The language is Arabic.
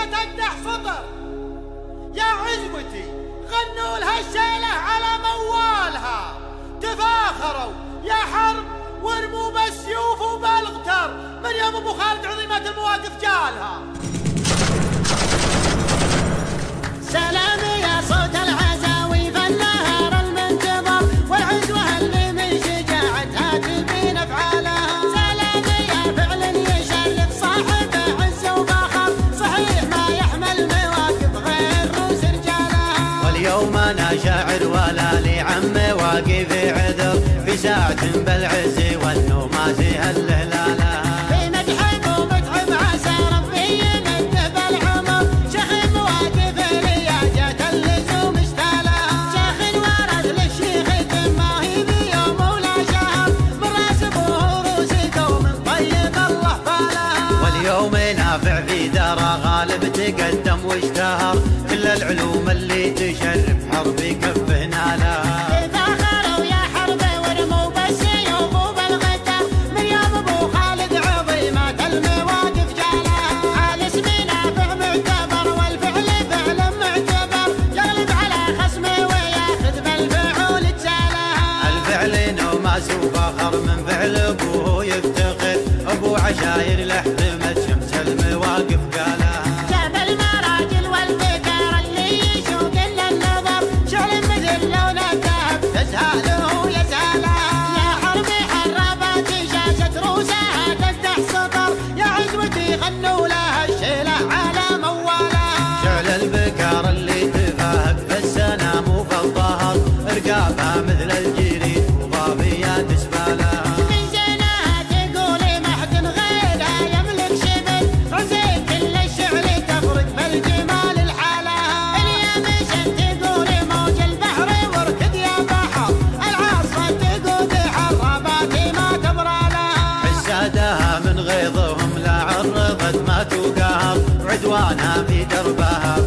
تقدح سطر. يا عزوتي غنوا لها الشيلة على موالها، تفاخروا يا حرب وارموا بالسيوف وبالغتر، من يوم ابو خالد عظيمة المواقف جالها. سلام يا صوت العزاوي فالنهر المنتظر، والعزوة اللي من شجاعتها تبين افعالها. سلام يا فعل يشرف صاحبه عز وفخر، صحيح ما يحمل مواقف غير روس رجالها. واليوم انا شاعر ولا لي عم واقف عذر، في ساعة بالعز والنوم زي في دار غالب تقدم واشتهر، كل العلوم اللي تشرف حرب كفنا لها. تفاخروا يا حرب ورموا بالسيوف وبالغتر، من يوم ابو خالد عظيمة المواقف جالها. على اسم نافع معتبر والفعل فعل معتبر، يغلب على خصمه وياخذ بالفعول تسالها. الفعل نوماس وفخر من فعل ابوه يفتخر، ابو عشاير لحظمت شمس المواقف قالها. جاب المراجل والفكر اللي يشوق للنظر، شعل مثل لون الذهب تسهاله يسهلها. يا حربي حربت شاشة روسها تفتح سطر، يا عزوتي غنوا لها الشيلة على موالها. شعل البكار اللي تفاهق في السنام وفي الظهر، رقابها مثل الجريد وضابيات سبالها. من غيظهم لا عرضت ما توقهر، عدوانها في دربها